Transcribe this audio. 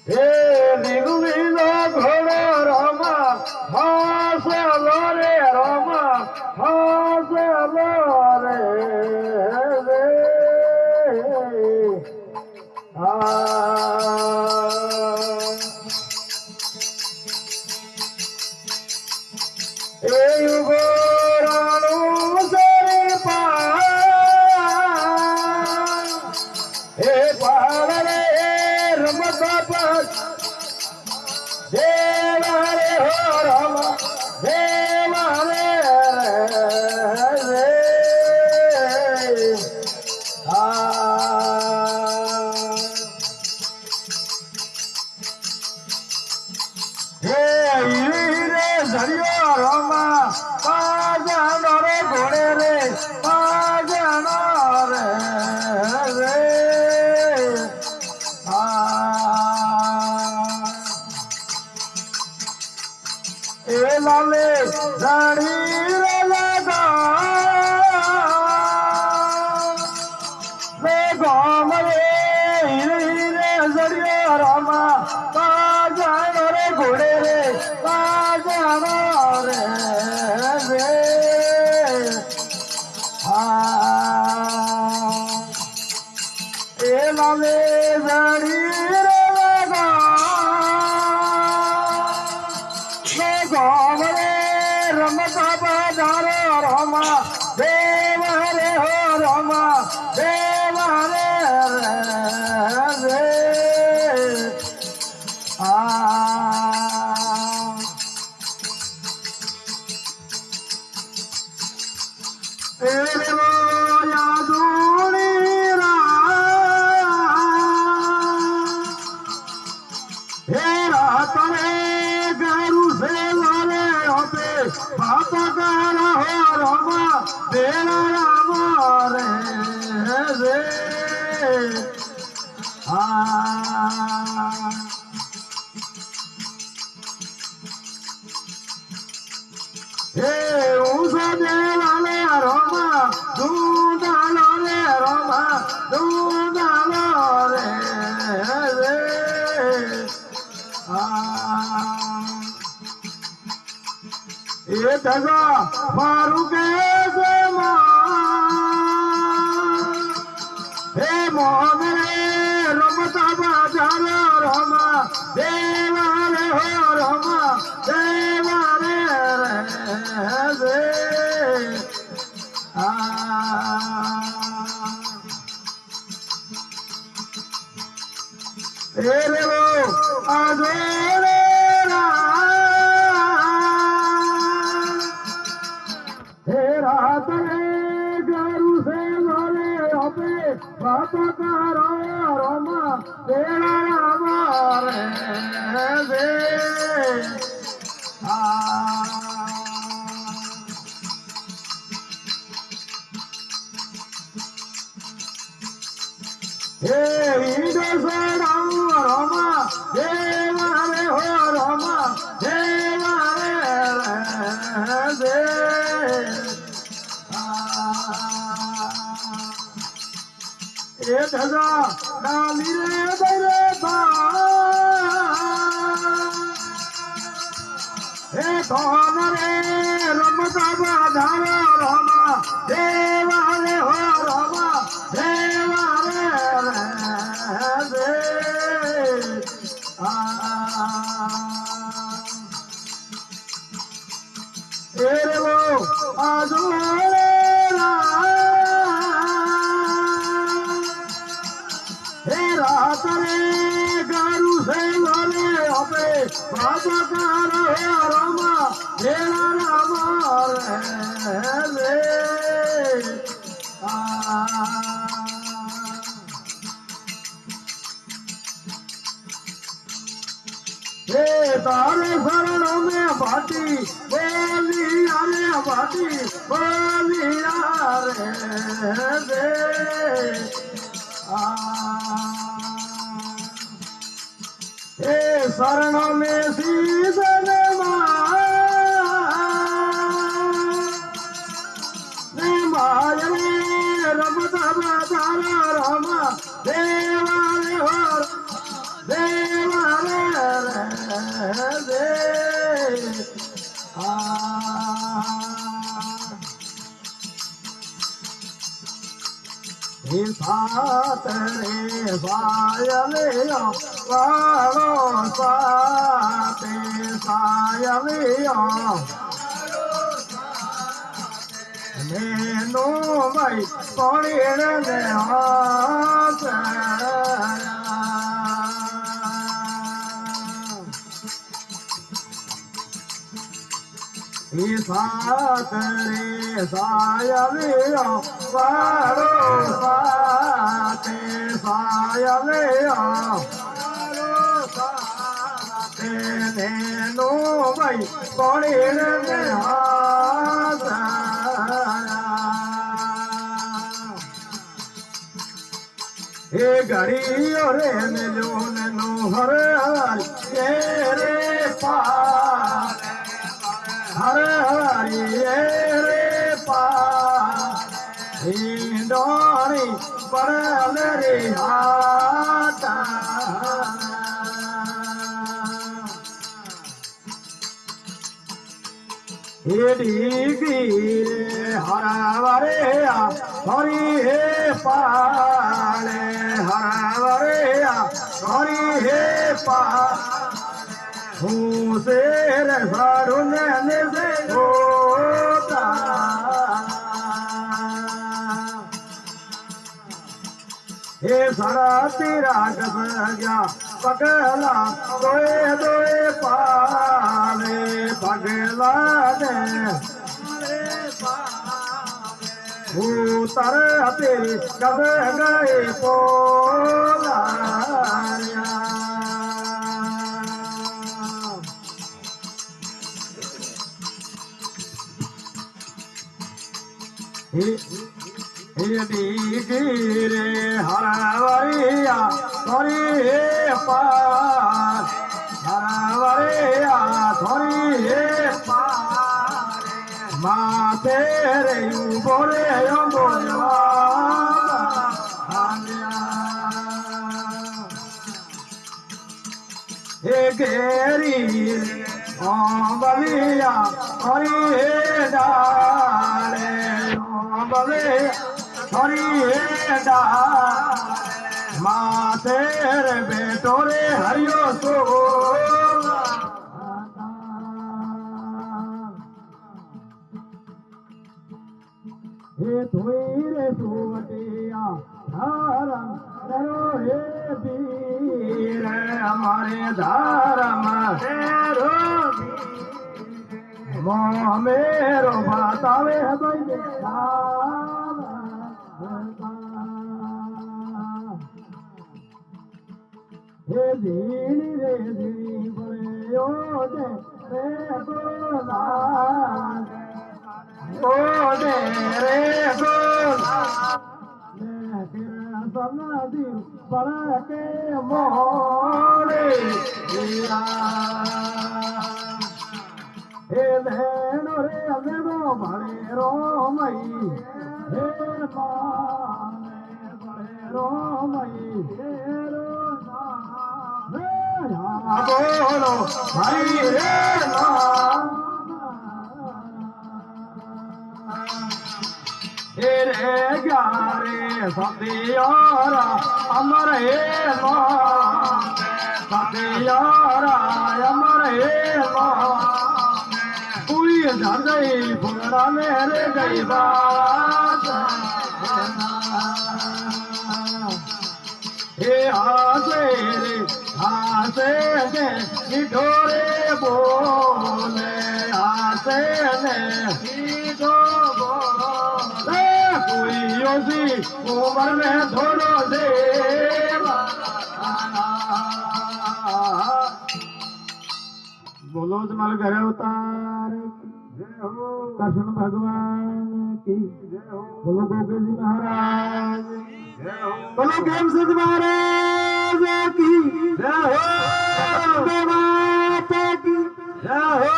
હે લીલો ઘોડો રમા હાસલો રે રમા હાસલો રે એ ઉગોરાનું સરે પા એ પાડે રમતા પાસ દેવા રે હો રમ દેવા રે હે રે ઝરિયો રમા પાજાનો રે ઘોડે રે પાજાનો રે એ લાલે ઝાડી રે ગોમ રે હીરે ઝરિયો રમા પાજાનો રે ઘોડે રે પાજાનો રે એ લાલે ઝાડી રે ગોમ રે રમતા બજારો રમા દેવ રે હો રમા દેવ રે બાપા કારા હો રમા દેલા રામ રે હે ઉસો દેલા રે રમા દૂધાલો રે રમા દૂધાલો રે એ ધગા મારું કે હે મોહન રે રમતા બાજારો રમા દેવા રે હો રમા દેવા રે રે રે આજો રે રાત રે ગરુ સે લોલે અપે બાપા કારો રમા દેલા રામ રે હે ઈડો સરામ રમા દેવા રે હો રમા દેવા રે એ ધજા ડાલી રે દરે હે ધોમ રે રમતા બાધારો રમા દેવા રે હો રમા દેવા રે એ રે વો આજો રાત રે ગરુ સે લોલે અપે બાબા કારો રમા દેલા રામ રે હે તારે શરણ में भाटी बोलिया रे भाटी बोलिया रे हे शरण में सीधन माय रे रमता बाजार रमा देवा रे देवा सात रे सायलिया वालो साते सायलिया मैनू भाई पौड़ी ने हाथ सात रे सायलिया वालो साते सायलिया नैनो भाई पौड़ी ने हाथ हे घड़ी रे मिलो नैनो हर रे पार हर हरि रे पारी पड़ल रे हाथ हरवरे हरि हे पाले हरवरे हरि हे पा शेर सारुन से होता हे सारा तेरा कस गया पगला दोए दोए पाले पगला दे उतर तेरी कस गए पोला रे हरवरिया थोड़ी हे पार हरवरिया थोड़ी हे पार माथे रे बोले हे घेरी बलिया थोड़ी हे डाले बले हरि हेडा माथे रे बेटो रे हरियो सो हे धोई रे सोटिया धर्म करो हे वीर हमारे धर्म तेरो मेरो बतावे हे दीनी रे दीनी बड़े ओ दे रे गोला ओ दे रे गोला मैं तेरा सपना दी बड़ा के मोड़े दिया हे बहनो रे अमेरो बड़े रो मई हे बड़े रो मई बोलो भाई रे रे ग्यारे सतियारा अमर हे सतियारा अमर हे कोई गई फुलड़ा मेरे गई बात हे आसे रे आसे ने निठोरे बोले आसे ने बोले कोई योसी उम्र में थोड़ो से बोलो जमाल घरे उतार कृष्ण भगवान की बोलो गोगे जी महाराज बोलो खेमचंद महाराज की जय हो माता की जय हो।